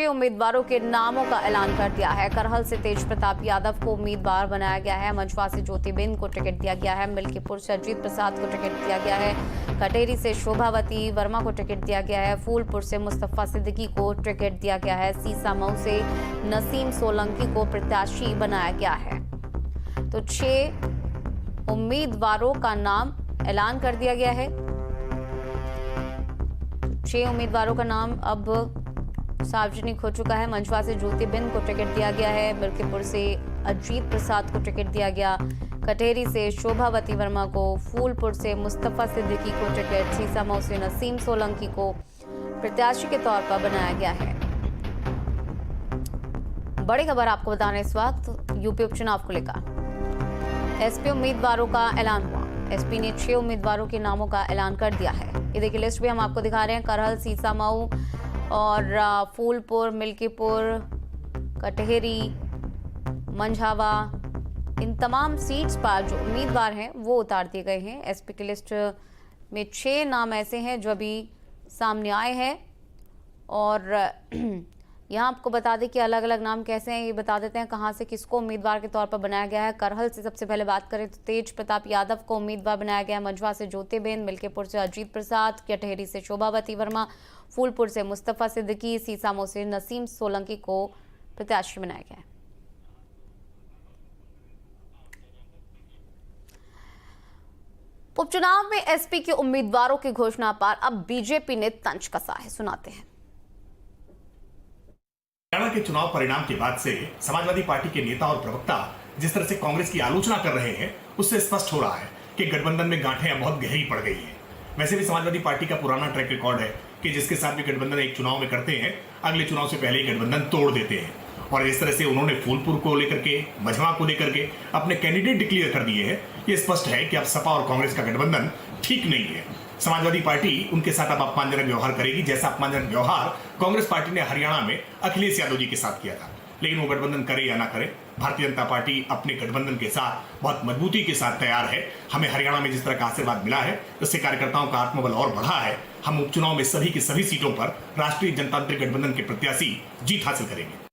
उम्मीदवारों के नामों का ऐलान कर दिया है। करहल से तेज प्रताप यादव को उम्मीदवार बनाया गया है। मंझवा से ज्योतिबिंद को टिकट दिया गया है। मिल्कीपुर से अजीत प्रसाद को टिकट दिया गया है। कटेरी से शोभावती वर्मा को टिकट दिया गया है। फूलपुर से मुस्तफा सिद्दीकी को टिकट दिया गया है। सीसामऊ से नसीम सोलंकी को प्रत्याशी बनाया गया है। तो 6 उम्मीदवारों का नाम ऐलान कर दिया गया है। 6 उम्मीदवारों का नाम अब सार्वजनिक हो चुका है। मंझवा से ज्योतिबिंद को टिकट दिया गया है। मिल्कीपुर से अजीत प्रसाद को टिकट दिया गया। कटेरी से शोभावती वर्मा को, फूलपुर से मुस्तफा सिद्दीकी को टिकट, सीसामऊ से नसीम सोलंकी को प्रत्याशी के तौर पर बनाया गया है। बड़ी खबर आपको बता रहे हैं इस वक्त यूपी उपचुनाव को लेकर। एसपी उम्मीदवारों का ऐलान हुआ। एसपी ने 6 उम्मीदवारों के नामों का ऐलान कर दिया है। ये देखिए लिस्ट भी हम आपको दिखा रहे हैं। करहल, सीसामऊ और फूलपुर, मिल्कीपुर, कटहरी, मंझावा, इन तमाम सीट्स पर जो उम्मीदवार हैं वो उतार दिए गए हैं। एसपी की लिस्ट में 6 नाम ऐसे हैं जो अभी सामने आए हैं। और यहाँ आपको बता दें कि अलग अलग नाम कैसे हैं, ये बता देते हैं कहाँ से किसको उम्मीदवार के तौर पर बनाया गया है। करहल से सबसे पहले बात करें तो तेज प्रताप यादव को उम्मीदवार बनाया गया है। मंझवा से ज्योतिबिंद, मिल्कीपुर से अजीत प्रसाद, कटहरी से शोभावती वर्मा, फूलपुर से मुस्तफा सिद्दीकी, सीसामऊ से नसीम सोलंकी को प्रत्याशी बनाया गया है। उपचुनाव में एसपी के उम्मीदवारों की घोषणा पर अब बीजेपी ने तंज कसा है। सुनाते हैं। हरियाणा के चुनाव परिणाम के बाद से समाजवादी पार्टी के नेता और प्रवक्ता जिस तरह से कांग्रेस की आलोचना कर रहे हैं, उससे स्पष्ट हो रहा है कि गठबंधन में गांठें अब बहुत गहरी पड़ गई हैं। वैसे भी समाजवादी पार्टी का पुराना ट्रैक रिकॉर्ड है कि जिसके साथ भी गठबंधन एक चुनाव में करते हैं, अगले चुनाव से पहले ही गठबंधन तोड़ देते हैं। और इस तरह से उन्होंने फूलपुर को लेकर के, मंझवा को लेकर के अपने कैंडिडेट डिक्लेयर कर दिए हैं। ये स्पष्ट है कि अब सपा और कांग्रेस का गठबंधन ठीक नहीं है। समाजवादी पार्टी उनके साथ अब अपमानजनक व्यवहार करेगी, जैसा अपमानजनक व्यवहार कांग्रेस पार्टी ने हरियाणा में अखिलेश यादव जी के साथ किया था। लेकिन वो गठबंधन करे या ना करे, भारतीय जनता पार्टी अपने गठबंधन के साथ बहुत मजबूती के साथ तैयार है। हमें हरियाणा में जिस तरह का आशीर्वाद मिला है, उससे कार्यकर्ताओं का आत्मबल और बढ़ा है। हम उपचुनाव में सभी की सभी सीटों पर राष्ट्रीय जनतांत्रिक गठबंधन के प्रत्याशी जीत हासिल करेंगे।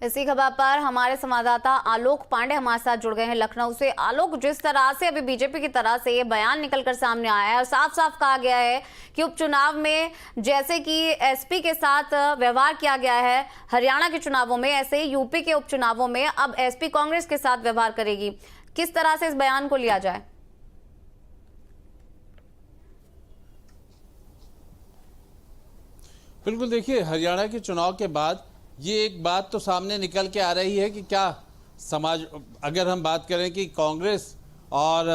इसी खबर पर हमारे संवाददाता आलोक पांडे हमारे साथ जुड़ गए हैं लखनऊ से। आलोक, जिस तरह से अभी बीजेपी की तरह से ये बयान निकलकर सामने आया है और साफ साफ कहा गया है कि उपचुनाव में जैसे कि एसपी के साथ व्यवहार किया गया है हरियाणा के चुनावों में, ऐसे ही यूपी के उपचुनावों में अब एसपी कांग्रेस के साथ व्यवहार करेगी। किस तरह से इस बयान को लिया जाए? बिल्कुल, देखिए हरियाणा के चुनाव के बाद ये एक बात तो सामने निकल के आ रही है कि क्या अगर हम बात करें कि कांग्रेस और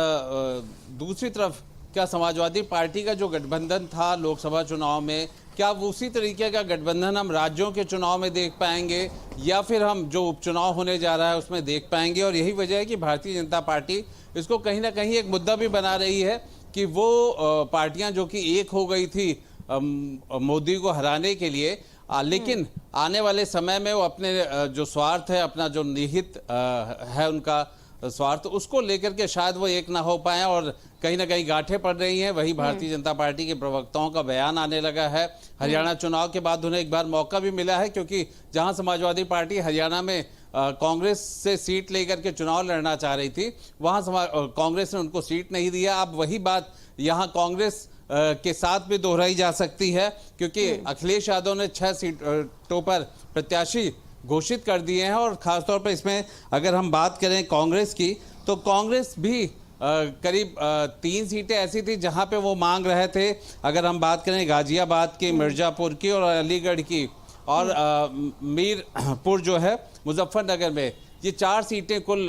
दूसरी तरफ क्या समाजवादी पार्टी का जो गठबंधन था लोकसभा चुनाव में, क्या वो उसी तरीके का गठबंधन हम राज्यों के चुनाव में देख पाएंगे या फिर हम जो उपचुनाव होने जा रहा है उसमें देख पाएंगे। और यही वजह है कि भारतीय जनता पार्टी इसको कहीं ना कहीं एक मुद्दा भी बना रही है कि वो पार्टियां जो कि एक हो गई थी मोदी को हराने के लिए, लेकिन आने वाले समय में वो अपने जो स्वार्थ है, अपना जो निहित है उनका स्वार्थ, उसको लेकर के शायद वो एक ना हो पाए और कहीं ना कहीं गांठें पड़ रही हैं। वही भारतीय जनता पार्टी के प्रवक्ताओं का बयान आने लगा है। हरियाणा चुनाव के बाद उन्हें एक बार मौका भी मिला है, क्योंकि जहां समाजवादी पार्टी हरियाणा में कांग्रेस से सीट लेकर के चुनाव लड़ना चाह रही थी, वहां कांग्रेस ने उनको सीट नहीं दिया। अब वही बात यहाँ कांग्रेस के साथ भी दोहराई जा सकती है, क्योंकि अखिलेश यादव ने 6 सीटों पर प्रत्याशी घोषित कर दिए हैं। और खासतौर पर इसमें अगर हम बात करें कांग्रेस की, तो कांग्रेस भी करीब 3 सीटें ऐसी थी जहां पे वो मांग रहे थे। अगर हम बात करें गाजियाबाद की, मिर्जापुर की और अलीगढ़ की और मीरपुर जो है मुजफ्फरनगर में, ये 4 सीटें कुल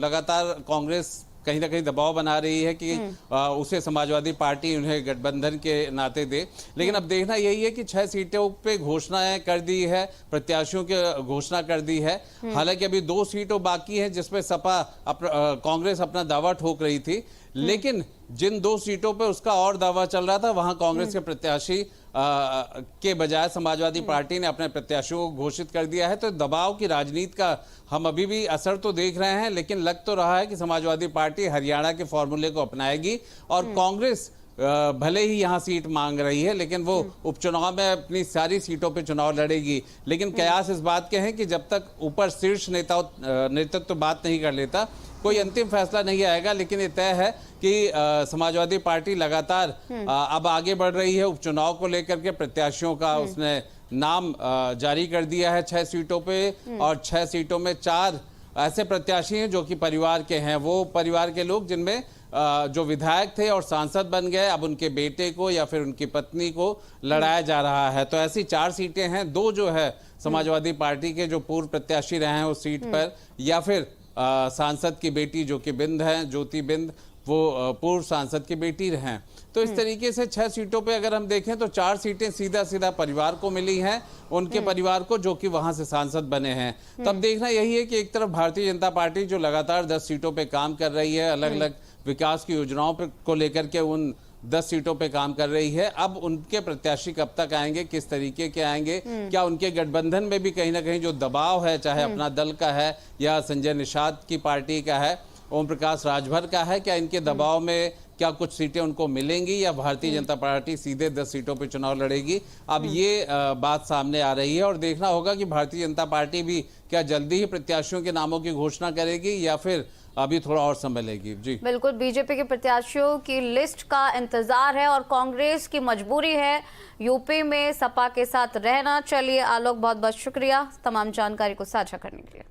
लगातार कांग्रेस कहीं ना कहीं दबाव बना रही है कि उसे समाजवादी पार्टी उन्हें गठबंधन के नाते दे। लेकिन अब देखना यही है कि 6 सीटों पे घोषणाएं कर दी है, प्रत्याशियों की घोषणा कर दी है। हालांकि अभी 2 सीटों बाकी हैं जिसपे सपा कांग्रेस अपना दावा ठोक रही थी, लेकिन जिन 2 सीटों पे उसका और दावा चल रहा था, वहां कांग्रेस के प्रत्याशी के बजाय समाजवादी पार्टी ने अपने प्रत्याशियों को घोषित कर दिया है। तो दबाव की राजनीति का हम अभी भी असर तो देख रहे हैं, लेकिन लग तो रहा है कि समाजवादी पार्टी हरियाणा के फॉर्मूले को अपनाएगी और कांग्रेस भले ही यहाँ सीट मांग रही है, लेकिन वो उपचुनाव में अपनी सारी सीटों पे चुनाव लड़ेगी। लेकिन कयास इस बात के हैं कि जब तक ऊपर शीर्ष नेतृत्व बात नहीं कर लेता, कोई अंतिम फैसला नहीं आएगा। लेकिन ये तय है कि समाजवादी पार्टी लगातार अब आगे बढ़ रही है। उपचुनाव को लेकर के प्रत्याशियों का उसने नाम जारी कर दिया है 6 सीटों पे, और 6 सीटों में 4 ऐसे प्रत्याशी हैं जो कि परिवार के हैं। वो परिवार के लोग जिनमें जो विधायक थे और सांसद बन गए, अब उनके बेटे को या फिर उनकी पत्नी को लड़ाया जा रहा है। तो ऐसी 4 सीटें हैं। 2 जो है समाजवादी पार्टी के जो पूर्व प्रत्याशी रहे हैं उस सीट पर, या फिर सांसद की बेटी जो कि बिंद है, ज्योति बिंद, वो पूर्व सांसद की बेटी रहे। तो इस तरीके से 6 सीटों पे अगर हम देखें तो 4 सीटें सीधा सीधा परिवार को मिली हैं, उनके परिवार को, जो कि वहां से सांसद बने हैं। तब देखना यही है कि एक तरफ भारतीय जनता पार्टी जो लगातार 10 सीटों पे काम कर रही है, अलग अलग विकास की योजनाओं को लेकर के उन 10 सीटों पे काम कर रही है। अब उनके प्रत्याशी कब तक आएंगे, किस तरीके के आएंगे, क्या उनके गठबंधन में भी कहीं ना कहीं जो दबाव है, चाहे अपना दल का है या संजय निषाद की पार्टी का है, ओम प्रकाश राजभर का है, क्या इनके दबाव में क्या कुछ सीटें उनको मिलेंगी या भारतीय जनता पार्टी सीधे 10 सीटों पे चुनाव लड़ेगी? अब ये बात सामने आ रही है और देखना होगा कि भारतीय जनता पार्टी भी क्या जल्दी ही प्रत्याशियों के नामों की घोषणा करेगी या फिर अभी थोड़ा और समय लेगी। जी बिल्कुल, बीजेपी के प्रत्याशियों की लिस्ट का इंतजार है और कांग्रेस की मजबूरी है यूपी में सपा के साथ रहना। चलिए आलोक, बहुत बहुत शुक्रिया तमाम जानकारी को साझा करने के लिए।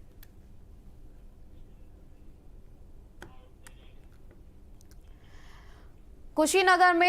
कुशीनगर में